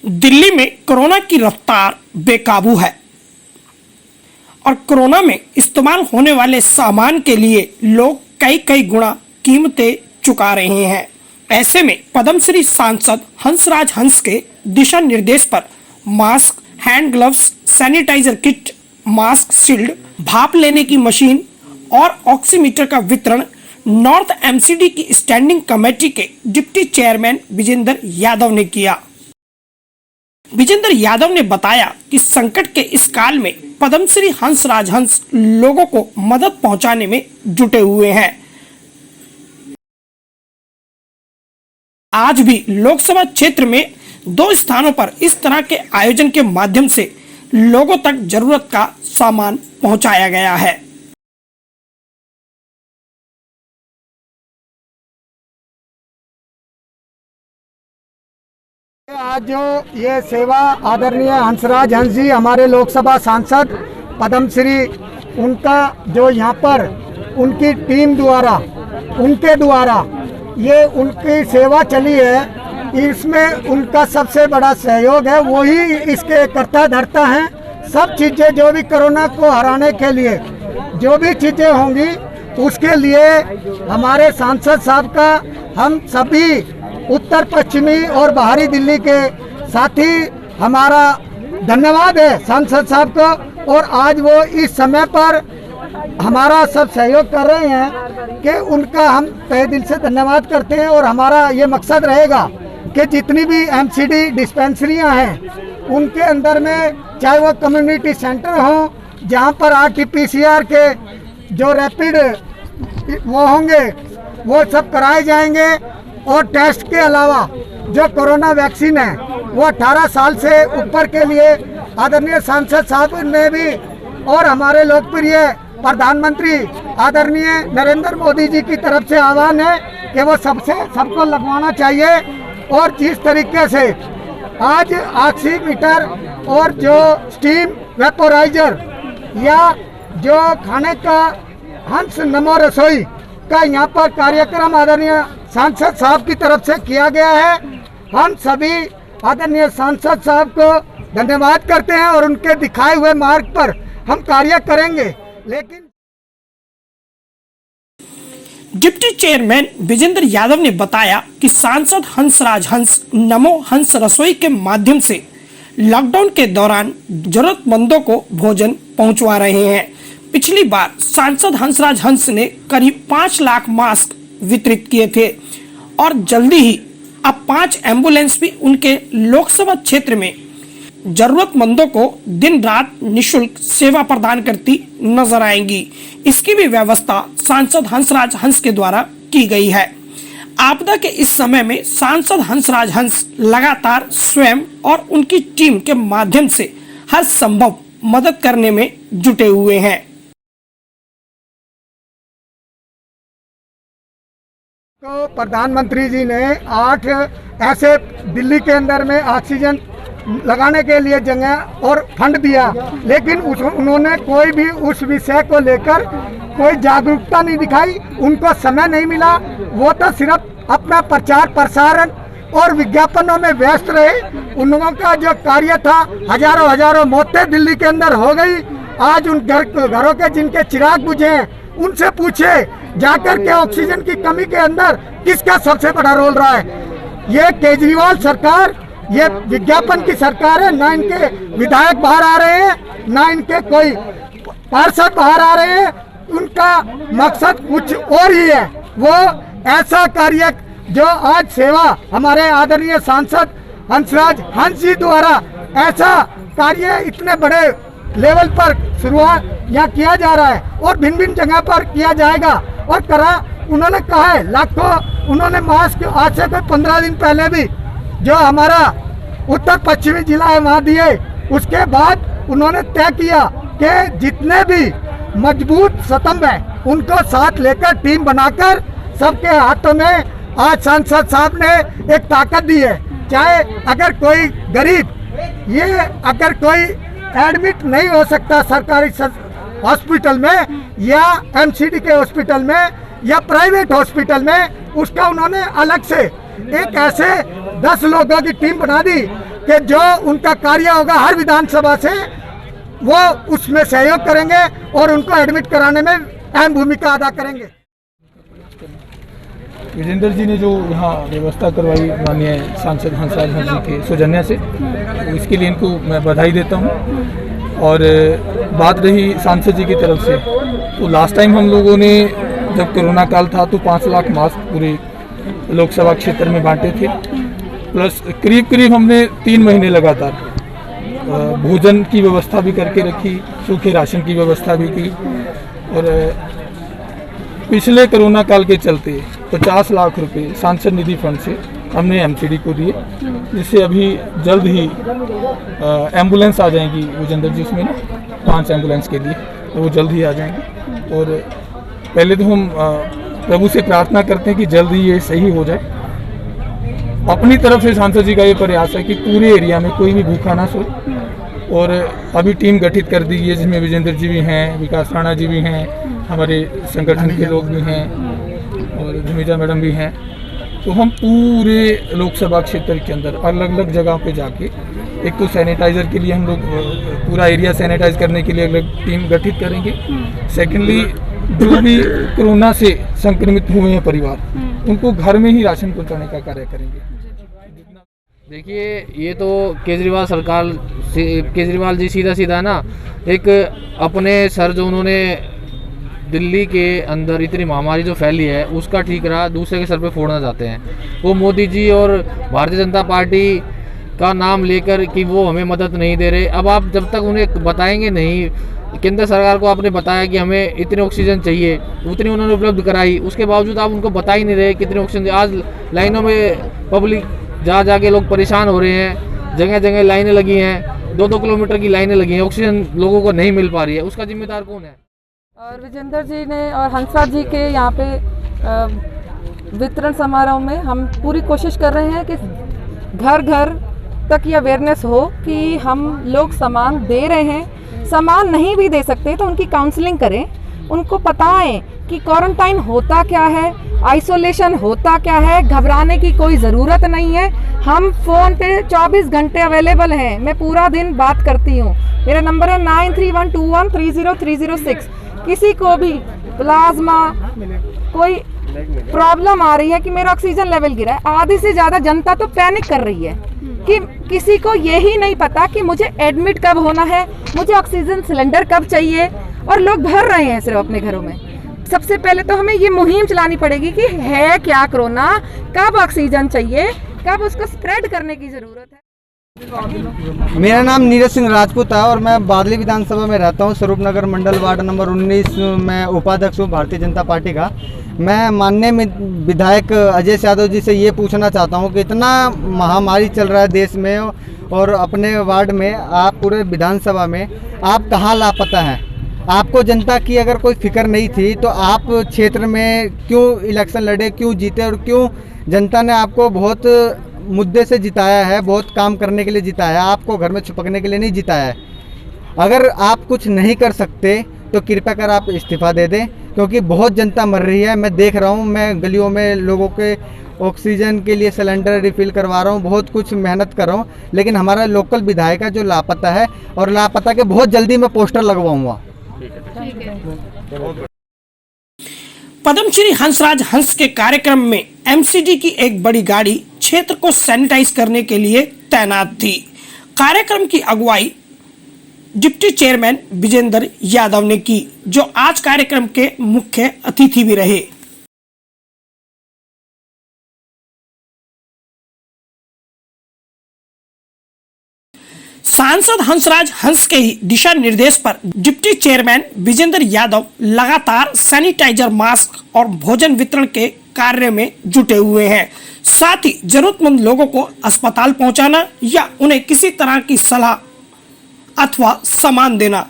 दिल्ली में कोरोना की रफ्तार बेकाबू है और कोरोना में इस्तेमाल होने वाले सामान के लिए लोग कई कई गुना कीमतें चुका रहे हैं। ऐसे में पद्मश्री सांसद हंसराज हंस के दिशा निर्देश पर mask, hand gloves, sanitizer kit, mask shield, भाप लेने की मशीन और ऑक्सीमीटर का वितरण नॉर्थ एमसीडी की स्टैंडिंग कमेटी के डिप्टी चेयरमैन विजेंद्र यादव ने किया। विजेंद्र यादव ने बताया कि संकट के इस काल में पद्मश्री हंसराज हंस लोगों को मदद पहुंचाने में जुटे हुए हैं। आज भी लोकसभा क्षेत्र में 2 स्थानों पर इस तरह के आयोजन के माध्यम से लोगों तक जरूरत का सामान पहुंचाया गया है। आज जो ये सेवा आदरणीय हंसराज हंस जी हमारे लोकसभा सांसद पद्मश्री, उनका जो यहाँ पर उनकी टीम द्वारा, उनके द्वारा ये उनकी सेवा चली है, इसमें उनका सबसे बड़ा सहयोग है। वही इसके करता धरता है। सब चीज़ें जो भी कोरोना को हराने के लिए जो भी चीज़ें होंगी उसके लिए हमारे सांसद साहब का हम सभी उत्तर पश्चिमी और बाहरी दिल्ली के साथी हमारा धन्यवाद है सांसद साहब को। और आज वो इस समय पर हमारा सब सहयोग कर रहे हैं कि उनका हम तहे दिल से धन्यवाद करते हैं। और हमारा ये मकसद रहेगा कि जितनी भी एमसीडी डिस्पेंसरियां हैं उनके अंदर में, चाहे वो कम्युनिटी सेंटर हों जहां पर आरटीपीसीआर के जो रैपिड वो होंगे वो सब कराए जाएंगे। और टेस्ट के अलावा जो कोरोना वैक्सीन है वो 18 साल से ऊपर के लिए आदरणीय सांसद साहब ने भी और हमारे लोकप्रिय प्रधानमंत्री आदरणीय नरेंद्र मोदी जी की तरफ से आह्वान है कि वो सबको लगवाना चाहिए। और जिस तरीके से आज ऑक्सीमीटर और जो स्टीम वेपोराइजर या जो खाने का हंस नमो रसोई का यहाँ पर कार्यक्रम आदरणीय सांसद साहब की तरफ से किया गया है, हम सभी आदरणीय सांसद साहब को धन्यवाद करते हैं और उनके दिखाए हुए मार्ग पर हम कार्य करेंगे। लेकिन डिप्टी चेयरमैन विजेंद्र यादव ने बताया कि सांसद हंसराज हंस नमो हंस रसोई के माध्यम से लॉकडाउन के दौरान जरूरतमंदों को भोजन पहुंचवा रहे हैं। पिछली बार सांसद हंसराज हंस ने करीब 5 लाख मास्क वितरित किए थे और जल्दी ही अब 5 एम्बुलेंस भी उनके लोकसभा क्षेत्र में जरूरतमंदों को दिन रात निशुल्क सेवा प्रदान करती नजर आएंगी। इसकी भी व्यवस्था सांसद हंसराज हंस के द्वारा की गई है। आपदा के इस समय में सांसद हंसराज हंस लगातार स्वयं और उनकी टीम के माध्यम से हर संभव मदद करने में जुटे हुए हैं। तो प्रधानमंत्री जी ने 8 ऐसे दिल्ली के अंदर में ऑक्सीजन लगाने के लिए जगह और फंड दिया, लेकिन उन्होंने कोई भी उस विषय को लेकर कोई जागरूकता नहीं दिखाई। उनको समय नहीं मिला। वो तो सिर्फ अपना प्रचार प्रसारण और विज्ञापनों में व्यस्त रहे। उन लोगों का जो कार्य था, हजारों मौतें दिल्ली के अंदर हो गई। आज उन घरों के जिनके चिराग बुझे हैं उनसे पूछे जाकर के ऑक्सीजन की कमी के अंदर किसका सबसे बड़ा रोल रहा है। ये केजरीवाल सरकार, ये विज्ञापन की सरकार है। ना इनके विधायक बाहर आ रहे हैं, ना इनके कोई पार्षद बाहर आ रहे हैं। उनका मकसद कुछ और ही है। वो ऐसा कार्य जो आज सेवा हमारे आदरणीय सांसद हंसराज हंस जी द्वारा ऐसा कार्य इतने बड़े लेवल पर शुरुआत यहाँ किया जा रहा है और भिन्न भिन्न जगह पर किया जाएगा और करा। उन्होंने कहा है लाखों, उन्होंने मास्क आज से कोई 15 दिन पहले भी जो हमारा उत्तर पश्चिमी जिला है वहाँ दिए। उसके बाद उन्होंने तय किया कि जितने भी मजबूत स्तंभ हैं उनको साथ लेकर टीम बनाकर सबके हाथों में आज सांसद साहब ने एक ताकत दी है। चाहे अगर कोई गरीब, ये अगर कोई एडमिट नहीं हो सकता सरकारी हॉस्पिटल में या एमसीडी के हॉस्पिटल में, या प्राइवेट हॉस्पिटल में, उसका उन्होंने अलग से एक ऐसे 10 लोगों की टीम बना दी कि जो उनका कार्य होगा हर विधानसभा से वो उसमें सहयोग करेंगे और उनको एडमिट कराने में अहम भूमिका अदा करेंगे। विजेंद्र जी ने जो यहाँ व्यवस्था करवाई माननीय सांसद हंसराज हंस जी के सौजन्य से, तो इसके लिए इनको मैं बधाई देता हूँ। और बात रही सांसद जी की तरफ से, तो लास्ट टाइम हम लोगों ने जब कोरोना काल था तो 5 लाख मास्क पूरे लोकसभा क्षेत्र में बांटे थे, प्लस करीब करीब हमने 3 महीने लगातार भोजन की व्यवस्था भी करके रखी, सूखे राशन की व्यवस्था भी की। और पिछले कोरोना काल के चलते 50 लाख रुपए सांसद निधि फंड से हमने एमसीडी को दिए, जिससे अभी जल्द ही एम्बुलेंस आ जाएंगी विजेंद्र जी उसमें ना 5 एम्बुलेंस के लिए, तो वो जल्द ही आ जाएंगी। और पहले तो हम प्रभु से प्रार्थना करते हैं कि जल्द ही ये सही हो जाए। अपनी तरफ से सांसद जी का ये प्रयास है कि पूरे एरिया में कोई भी भूखा ना सोए। और अभी टीम गठित कर दी है जिसमें विजेंद्र जी भी हैं, विकास राणा जी भी हैं, हमारे संगठन के लोग भी हैं और धमीजा मैडम भी हैं। तो हम पूरे लोकसभा क्षेत्र के अंदर अलग अलग जगह पे जाके, एक तो सैनिटाइज़र के लिए हम लोग पूरा एरिया सैनिटाइज करने के लिए अलग टीम गठित करेंगे। सेकेंडली, जो भी कोरोना से संक्रमित हुए हैं परिवार, उनको घर में ही राशन पहुंचाने का कार्य करेंगे। देखिए, ये तो केजरीवाल जी सीधा सीधा ना एक अपने सर जो उन्होंने दिल्ली के अंदर इतनी महामारी जो फैली है उसका ठीक रहा दूसरे के सर पे फोड़ना चाहते हैं। वो मोदी जी और भारतीय जनता पार्टी का नाम लेकर कि वो हमें मदद नहीं दे रहे। अब आप जब तक उन्हें बताएंगे नहीं, केंद्र सरकार को आपने बताया कि हमें इतने ऑक्सीजन चाहिए, उतनी उन्होंने उपलब्ध कराई, उसके बावजूद आप उनको बता ही नहीं रहे कितने ऑक्सीजन। आज लाइनों में पब्लिक जा जाके लोग परेशान हो रहे हैं, जगह जगह लाइनें लगी हैं, 2-2 किलोमीटर की लाइनें लगी हैं, ऑक्सीजन लोगों को नहीं मिल पा रही है। उसका जिम्मेदार कौन है? और विजेंद्र जी ने और हंसराज जी के यहाँ पे वितरण समारोह में हम पूरी कोशिश कर रहे हैं कि घर घर तक ये अवेयरनेस हो कि हम लोग सामान दे रहे हैं, सामान नहीं भी दे सकते तो उनकी काउंसलिंग करें, उनको बताएं कि क्वारंटाइन होता क्या है, आइसोलेशन होता क्या है, घबराने की कोई ज़रूरत नहीं है। हम फ़ोन पे 24 घंटे अवेलेबल हैं, मैं पूरा दिन बात करती हूँ। मेरा नंबर है 9312130306। किसी को भी प्लाज्मा कोई प्रॉब्लम आ रही है कि मेरा ऑक्सीजन लेवल गिरा है, आधी से ज़्यादा जनता तो पैनिक कर रही है कि किसी को यही नहीं पता कि मुझे एडमिट कब होना है, मुझे ऑक्सीजन सिलेंडर कब चाहिए, और लोग भर रहे हैं सिर्फ अपने घरों में। सबसे पहले तो हमें ये मुहिम चलानी पड़ेगी कि है क्या कोरोना, कब ऑक्सीजन चाहिए, कब उसको स्प्रेड करने की ज़रूरत है। मेरा नाम नीरज सिंह राजपूत है और मैं बादली विधानसभा में रहता हूँ, स्वरूप नगर मंडल वार्ड नंबर 19 में उपाध्यक्ष हूँ भारतीय जनता पार्टी का। मैं माननीय विधायक अजय यादव जी से ये पूछना चाहता हूँ कि इतना महामारी चल रहा है देश में और अपने वार्ड में, आप पूरे विधानसभा में आप कहाँ लापता हैं? आपको जनता की अगर कोई फिक्र नहीं थी तो आप क्षेत्र में क्यों इलेक्शन लड़े, क्यों जीते और क्यों जनता ने आपको बहुत मुद्दे से जिताया है, बहुत काम करने के लिए जिताया है, आपको घर में छुपकने के लिए नहीं जिताया है। अगर आप कुछ नहीं कर सकते तो कृपया कर आप इस्तीफा दे दें, क्योंकि बहुत जनता मर रही है। मैं देख रहा हूँ, मैं गलियों में लोगों के ऑक्सीजन के लिए सिलेंडर रिफिल करवा रहा हूँ, बहुत कुछ मेहनत कर रहा हूँ, लेकिन हमारा लोकल विधायक है जो लापता है और लापता के बहुत जल्दी मैं पोस्टर लगवाऊँगा। पद्मश्री हंसराज हंस के कार्यक्रम में एमसीडी की एक बड़ी गाड़ी क्षेत्र को सैनिटाइज करने के लिए तैनात थी। कार्यक्रम की अगुवाई डिप्टी चेयरमैन विजेंद्र यादव ने की, जो आज कार्यक्रम के मुख्य अतिथि भी रहे। सांसद हंसराज हंस के ही दिशा निर्देश पर डिप्टी चेयरमैन विजेंद्र यादव लगातार सैनिटाइजर, मास्क और भोजन वितरण के कार्य में जुटे हुए हैं। साथ ही जरूरतमंद लोगों को अस्पताल पहुंचाना या उन्हें किसी तरह की सलाह अथवा सामान देना,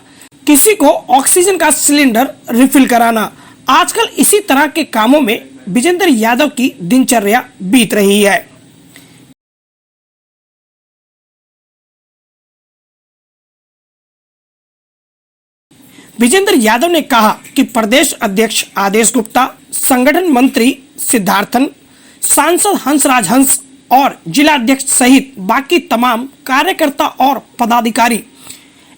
किसी को ऑक्सीजन का सिलेंडर रिफिल कराना, आजकल इसी तरह के कामों में विजेंद्र यादव की दिनचर्या बीत रही है। विजेंद्र यादव ने कहा कि प्रदेश अध्यक्ष आदेश गुप्ता, संगठन मंत्री सिद्धार्थन, सांसद हंसराज हंस और जिला अध्यक्ष सहित बाकी तमाम कार्यकर्ता और पदाधिकारी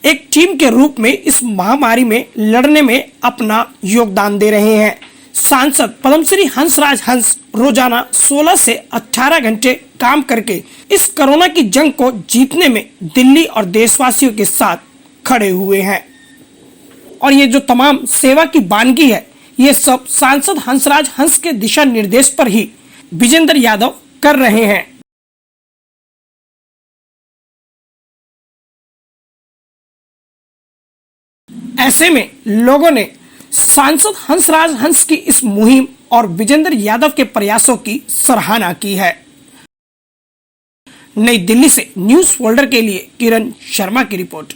एक टीम के रूप में इस महामारी में लड़ने में अपना योगदान दे रहे हैं। सांसद पद्मश्री हंसराज हंस रोजाना 16 से 18 घंटे काम करके इस कोरोना की जंग को जीतने में दिल्ली और देशवासियों के साथ खड़े हुए हैं। और ये जो तमाम सेवा की वानगी है, ये सब सांसद हंसराज हंस के दिशा निर्देश पर ही विजेंद्र यादव कर रहे हैं। ऐसे में लोगों ने सांसद हंसराज हंस की इस मुहिम और विजेंद्र यादव के प्रयासों की सराहना की है। नई दिल्ली से न्यूज फोल्डर के लिए किरण शर्मा की रिपोर्ट।